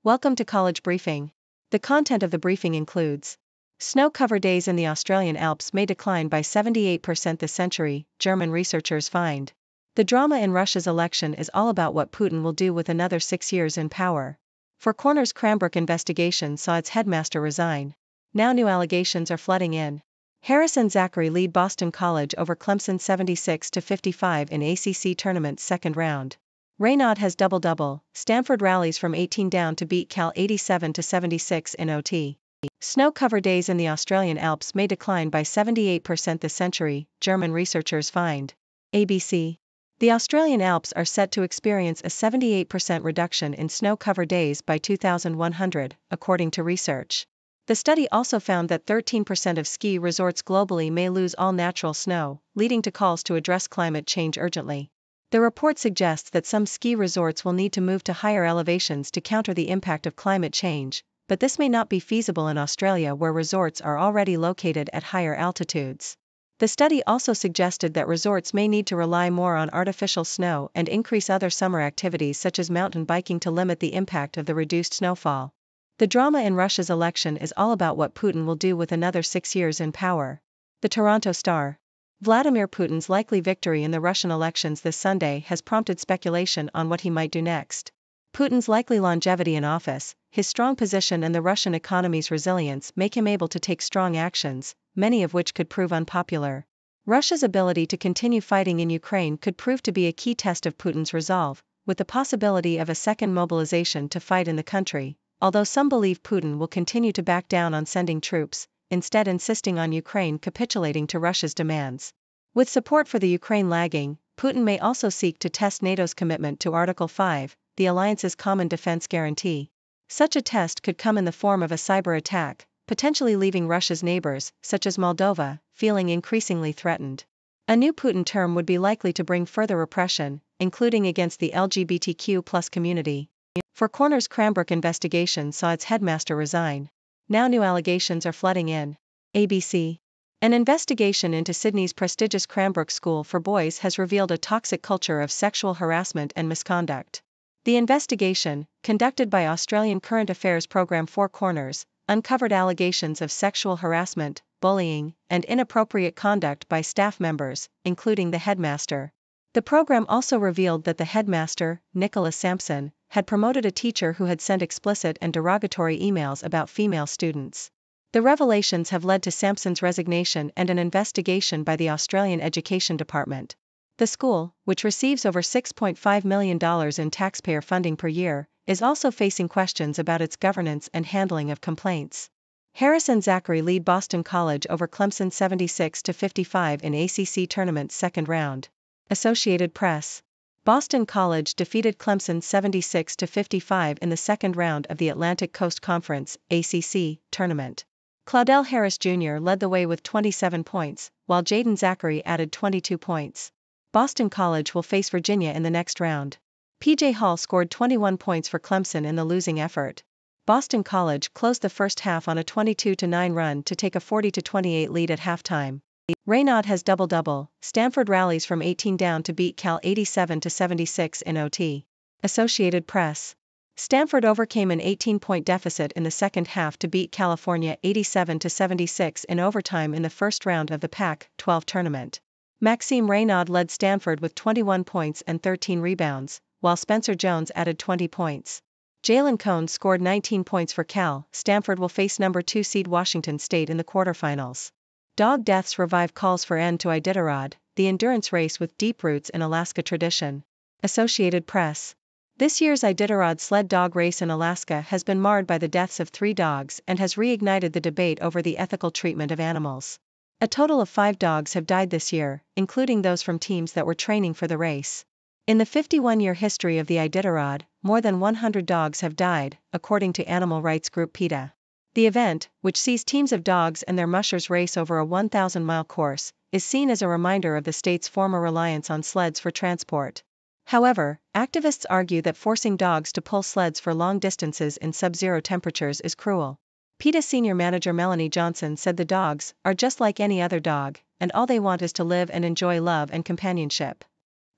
Welcome to College Briefing. The content of the briefing includes: snow cover days in the Australian Alps may decline by 78% this century, German researchers find. The drama in Russia's election is all about what Putin will do with another 6 years in power. Four Corners Cranbrook investigation saw its headmaster resign. Now new allegations are flooding in. Harris and Zachary lead Boston College over Clemson 76-55 in ACC tournament's second round. Raynaud has double-double, Stanford rallies from 18 down to beat Cal 87-76 in OT. Snow cover days in the Australian Alps may decline by 78% this century, German researchers find. ABC. The Australian Alps are set to experience a 78% reduction in snow cover days by 2100, according to research. The study also found that 13% of ski resorts globally may lose all natural snow, leading to calls to address climate change urgently. The report suggests that some ski resorts will need to move to higher elevations to counter the impact of climate change, but this may not be feasible in Australia where resorts are already located at higher altitudes. The study also suggested that resorts may need to rely more on artificial snow and increase other summer activities such as mountain biking to limit the impact of the reduced snowfall. The drama in Russia's election is all about what Putin will do with another 6 years in power. The Toronto Star. Vladimir Putin's likely victory in the Russian elections this Sunday has prompted speculation on what he might do next. Putin's likely longevity in office, his strong position and the Russian economy's resilience make him able to take strong actions, many of which could prove unpopular. Russia's ability to continue fighting in Ukraine could prove to be a key test of Putin's resolve, with the possibility of a second mobilization to fight in the country, although some believe Putin will continue to back down on sending troops, instead insisting on Ukraine capitulating to Russia's demands. With support for the Ukraine lagging, Putin may also seek to test NATO's commitment to Article 5, the alliance's common defense guarantee. Such a test could come in the form of a cyber attack, potentially leaving Russia's neighbors, such as Moldova, feeling increasingly threatened. A new Putin term would be likely to bring further repression, including against the LGBTQ+ community. Four Corners Cranbrook investigation saw its headmaster resign. Now new allegations are flooding in. ABC. An investigation into Sydney's prestigious Cranbrook School for Boys has revealed a toxic culture of sexual harassment and misconduct. The investigation, conducted by Australian current affairs program Four Corners, uncovered allegations of sexual harassment, bullying, and inappropriate conduct by staff members, including the headmaster. The program also revealed that the headmaster, Nicholas Sampson, had promoted a teacher who had sent explicit and derogatory emails about female students. The revelations have led to Sampson's resignation and an investigation by the Australian Education Department. The school, which receives over $6.5 million in taxpayer funding per year, is also facing questions about its governance and handling of complaints. Harris and Zachary lead Boston College over Clemson 76-55 in ACC tournament's second round. Associated Press. Boston College defeated Clemson 76-55 in the second round of the Atlantic Coast Conference (ACC) tournament. Claudell Harris Jr. led the way with 27 points, while Jaden Zachary added 22 points. Boston College will face Virginia in the next round. P.J. Hall scored 21 points for Clemson in the losing effort. Boston College closed the first half on a 22-9 run to take a 40-28 lead at halftime. Raynaud has double-double, Stanford rallies from 18 down to beat Cal 87-76 in OT. Associated Press. Stanford overcame an 18-point deficit in the second half to beat California 87-76 in overtime in the first round of the Pac-12 tournament. Maxime Raynaud led Stanford with 21 points and 13 rebounds, while Spencer Jones added 20 points. Jalen Cone scored 19 points for Cal. Stanford will face number 2 seed Washington State in the quarterfinals. Dog deaths revive calls for end to Iditarod, the endurance race with deep roots in Alaska tradition. Associated Press. This year's Iditarod sled dog race in Alaska has been marred by the deaths of 3 dogs and has reignited the debate over the ethical treatment of animals. A total of 5 dogs have died this year, including those from teams that were training for the race. In the 51-year history of the Iditarod, more than 100 dogs have died, according to animal rights group PETA. The event, which sees teams of dogs and their mushers race over a 1,000-mile course, is seen as a reminder of the state's former reliance on sleds for transport. However, activists argue that forcing dogs to pull sleds for long distances in sub-zero temperatures is cruel. PETA senior manager Melanie Johnson said the dogs are just like any other dog, and all they want is to live and enjoy love and companionship.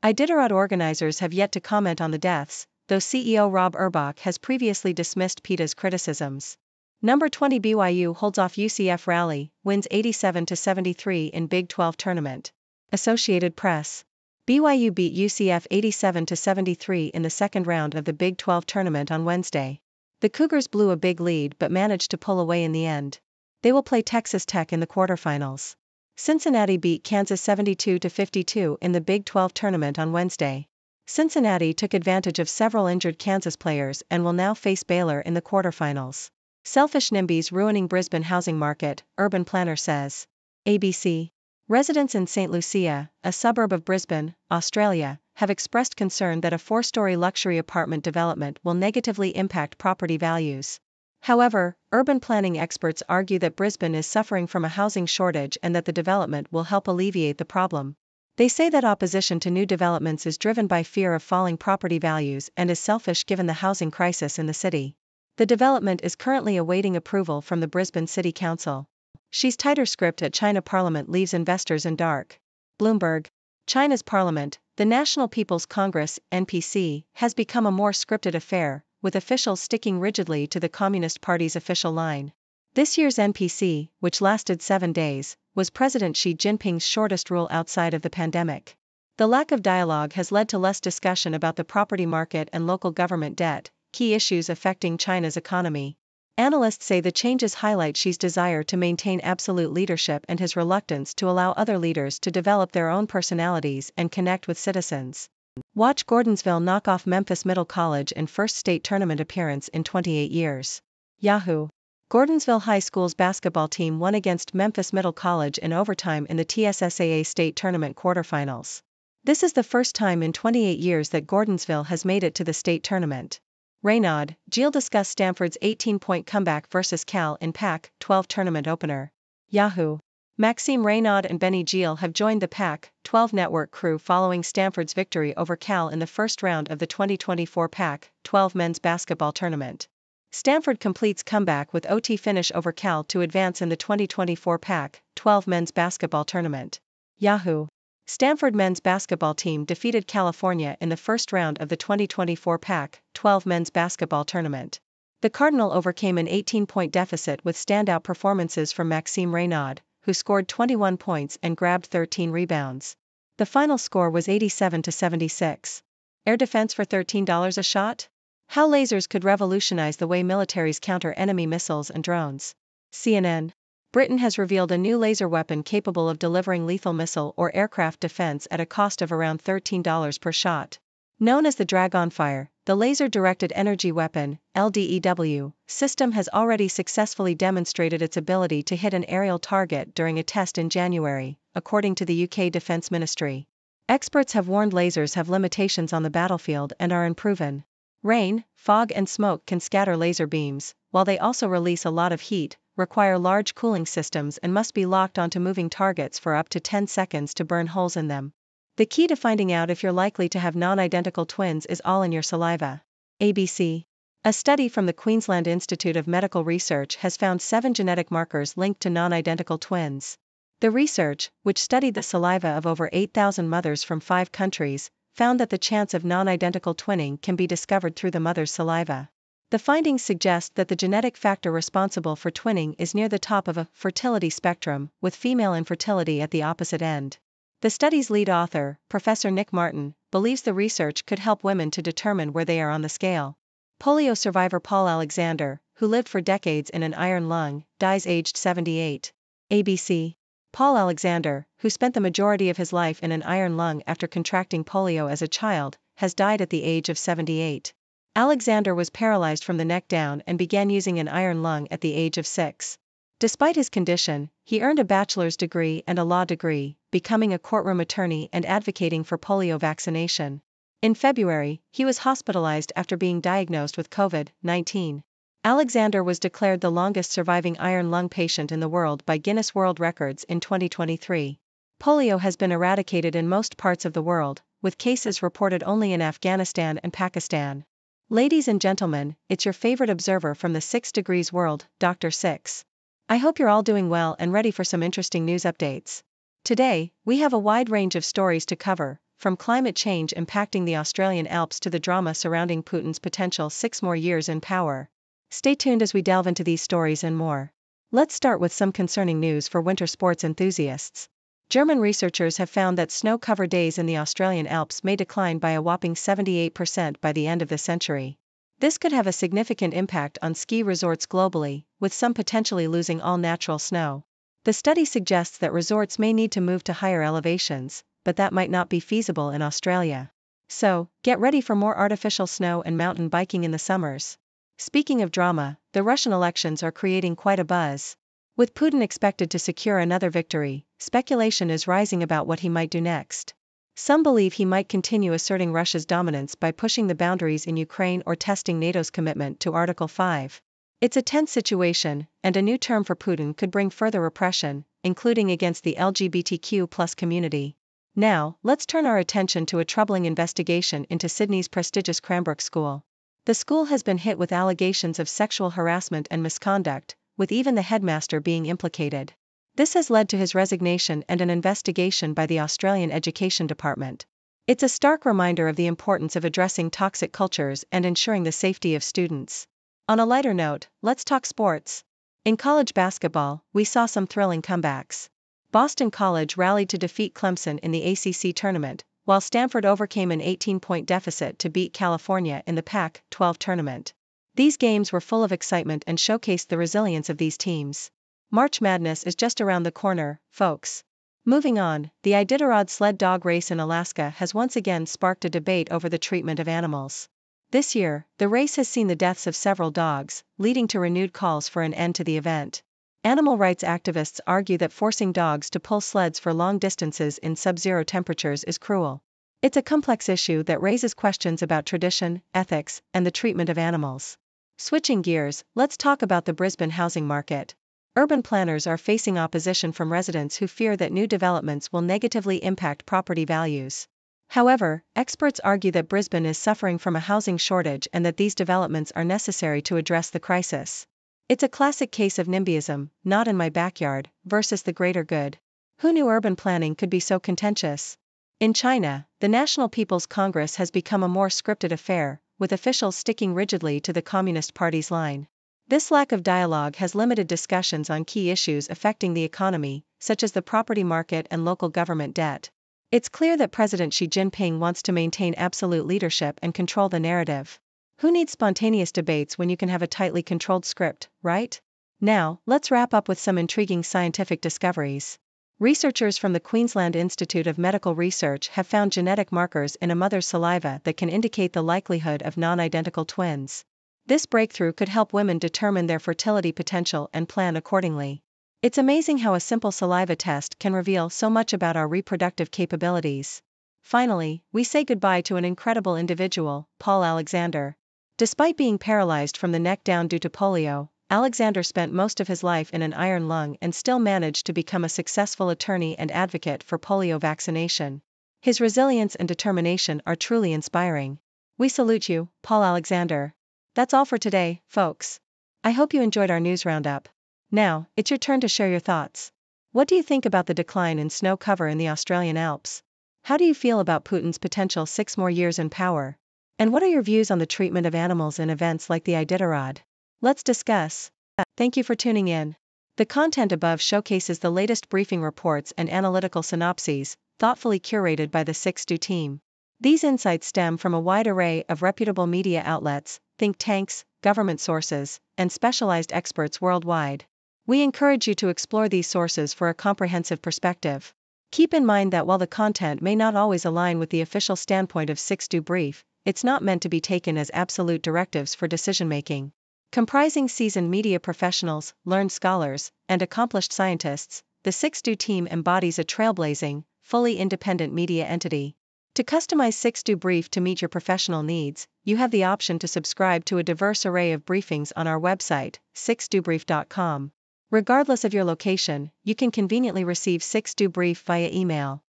Iditarod organizers have yet to comment on the deaths, though CEO Rob Urbach has previously dismissed PETA's criticisms. Number 20 BYU holds off UCF rally, wins 87-73 in Big 12 tournament. Associated Press. BYU beat UCF 87-73 in the second round of the Big 12 tournament on Wednesday. The Cougars blew a big lead but managed to pull away in the end. They will play Texas Tech in the quarterfinals. Cincinnati beat Kansas 72-52 in the Big 12 tournament on Wednesday. Cincinnati took advantage of several injured Kansas players and will now face Baylor in the quarterfinals. Selfish NIMBYs ruining Brisbane housing market, urban planner says. ABC. Residents in St. Lucia, a suburb of Brisbane, Australia, have expressed concern that a 4-story luxury apartment development will negatively impact property values. However, urban planning experts argue that Brisbane is suffering from a housing shortage and that the development will help alleviate the problem. They say that opposition to new developments is driven by fear of falling property values and is selfish given the housing crisis in the city. The development is currently awaiting approval from the Brisbane City Council. Xi's tighter script at China Parliament leaves investors in dark. Bloomberg. China's Parliament, the National People's Congress, NPC, has become a more scripted affair, with officials sticking rigidly to the Communist Party's official line. This year's NPC, which lasted 7 days, was President Xi Jinping's shortest rule outside of the pandemic. The lack of dialogue has led to less discussion about the property market and local government debt, key issues affecting China's economy. Analysts say the changes highlight Xi's desire to maintain absolute leadership and his reluctance to allow other leaders to develop their own personalities and connect with citizens. Watch Gordonsville knock off Memphis Middle College in first state tournament appearance in 28 years. Yahoo! Gordonsville High School's basketball team won against Memphis Middle College in overtime in the TSSAA state tournament quarterfinals. This is the first time in 28 years that Gordonsville has made it to the state tournament. Raynaud, Gilles discuss Stanford's 18-point comeback versus Cal in Pac-12 tournament opener. Yahoo! Maxime Raynaud and Benny Gilles have joined the Pac-12 network crew following Stanford's victory over Cal in the first round of the 2024 Pac-12 men's basketball tournament. Stanford completes comeback with OT finish over Cal to advance in the 2024 Pac-12 men's basketball tournament. Yahoo! Stanford men's basketball team defeated California in the first round of the 2024 Pac-12 men's basketball tournament. The Cardinal overcame an 18-point deficit with standout performances from Maxime Raynaud, who scored 21 points and grabbed 13 rebounds. The final score was 87-76. Air defense for $13 a shot? How lasers could revolutionize the way militaries counter enemy missiles and drones. CNN. Britain has revealed a new laser weapon capable of delivering lethal missile or aircraft defense at a cost of around $13 per shot. Known as the Dragonfire, the laser-directed energy weapon, LDEW, system has already successfully demonstrated its ability to hit an aerial target during a test in January, according to the UK Defence Ministry. Experts have warned lasers have limitations on the battlefield and are unproven. Rain, fog and smoke can scatter laser beams, while they also release a lot of heat, require large cooling systems and must be locked onto moving targets for up to 10 seconds to burn holes in them. The key to finding out if you're likely to have non-identical twins is all in your saliva. ABC. A study from the Queensland Institute of Medical Research has found 7 genetic markers linked to non-identical twins. The research, which studied the saliva of over 8,000 mothers from 5 countries, found that the chance of non-identical twinning can be discovered through the mother's saliva. The findings suggest that the genetic factor responsible for twinning is near the top of a fertility spectrum, with female infertility at the opposite end. The study's lead author, Professor Nick Martin, believes the research could help women to determine where they are on the scale. Polio survivor Paul Alexander, who lived for decades in an iron lung, dies aged 78. ABC. Paul Alexander, who spent the majority of his life in an iron lung after contracting polio as a child, has died at the age of 78. Alexander was paralyzed from the neck down and began using an iron lung at the age of 6. Despite his condition, he earned a bachelor's degree and a law degree, becoming a courtroom attorney and advocating for polio vaccination. In February, he was hospitalized after being diagnosed with COVID-19. Alexander was declared the longest surviving iron lung patient in the world by Guinness World Records in 2023. Polio has been eradicated in most parts of the world, with cases reported only in Afghanistan and Pakistan. Ladies and gentlemen, it's your favorite observer from the 6 Degrees World, Dr. 6. I hope you're all doing well and ready for some interesting news updates. Today, we have a wide range of stories to cover, from climate change impacting the Australian Alps to the drama surrounding Putin's potential 6 more years in power. Stay tuned as we delve into these stories and more. Let's start with some concerning news for winter sports enthusiasts. German researchers have found that snow cover days in the Australian Alps may decline by a whopping 78% by the end of the century. This could have a significant impact on ski resorts globally, with some potentially losing all natural snow. The study suggests that resorts may need to move to higher elevations, but that might not be feasible in Australia. So, get ready for more artificial snow and mountain biking in the summers. Speaking of drama, the Russian elections are creating quite a buzz. With Putin expected to secure another victory, speculation is rising about what he might do next. Some believe he might continue asserting Russia's dominance by pushing the boundaries in Ukraine or testing NATO's commitment to Article 5. It's a tense situation, and a new term for Putin could bring further repression, including against the LGBTQ+ community. Now, let's turn our attention to a troubling investigation into Sydney's prestigious Cranbrook School. The school has been hit with allegations of sexual harassment and misconduct, with even the headmaster being implicated. This has led to his resignation and an investigation by the Australian Education Department. It's a stark reminder of the importance of addressing toxic cultures and ensuring the safety of students. On a lighter note, let's talk sports. In college basketball, we saw some thrilling comebacks. Boston College rallied to defeat Clemson in the ACC tournament, while Stanford overcame an 18-point deficit to beat California in the Pac-12 tournament. These games were full of excitement and showcased the resilience of these teams. March Madness is just around the corner, folks. Moving on, the Iditarod sled dog race in Alaska has once again sparked a debate over the treatment of animals. This year, the race has seen the deaths of several dogs, leading to renewed calls for an end to the event. Animal rights activists argue that forcing dogs to pull sleds for long distances in sub-zero temperatures is cruel. It's a complex issue that raises questions about tradition, ethics, and the treatment of animals. Switching gears, let's talk about the Brisbane housing market. Urban planners are facing opposition from residents who fear that new developments will negatively impact property values. However, experts argue that Brisbane is suffering from a housing shortage and that these developments are necessary to address the crisis. It's a classic case of NIMBYism, not in my backyard, versus the greater good. Who knew urban planning could be so contentious? In China, the National People's Congress has become a more scripted affair, with officials sticking rigidly to the Communist Party's line. This lack of dialogue has limited discussions on key issues affecting the economy, such as the property market and local government debt. It's clear that President Xi Jinping wants to maintain absolute leadership and control the narrative. Who needs spontaneous debates when you can have a tightly controlled script, right? Now, let's wrap up with some intriguing scientific discoveries. Researchers from the Queensland Institute of Medical Research have found genetic markers in a mother's saliva that can indicate the likelihood of non-identical twins. This breakthrough could help women determine their fertility potential and plan accordingly. It's amazing how a simple saliva test can reveal so much about our reproductive capabilities. Finally, we say goodbye to an incredible individual, Paul Alexander. Despite being paralyzed from the neck down due to polio, Alexander spent most of his life in an iron lung and still managed to become a successful attorney and advocate for polio vaccination. His resilience and determination are truly inspiring. We salute you, Paul Alexander. That's all for today, folks. I hope you enjoyed our news roundup. Now, it's your turn to share your thoughts. What do you think about the decline in snow cover in the Australian Alps? How do you feel about Putin's potential 6 more years in power? And what are your views on the treatment of animals in events like the Iditarod? Let's discuss. Thank you for tuning in. The content above showcases the latest briefing reports and analytical synopses, thoughtfully curated by the 6Do team. These insights stem from a wide array of reputable media outlets, think tanks, government sources, and specialized experts worldwide. We encourage you to explore these sources for a comprehensive perspective. Keep in mind that while the content may not always align with the official standpoint of 6Do Brief, it's not meant to be taken as absolute directives for decision-making. Comprising seasoned media professionals, learned scholars, and accomplished scientists, the 6Do team embodies a trailblazing, fully independent media entity. To customize 6Do Brief to meet your professional needs, you have the option to subscribe to a diverse array of briefings on our website, 6dobrief.com. Regardless of your location, you can conveniently receive 6Do Brief via email.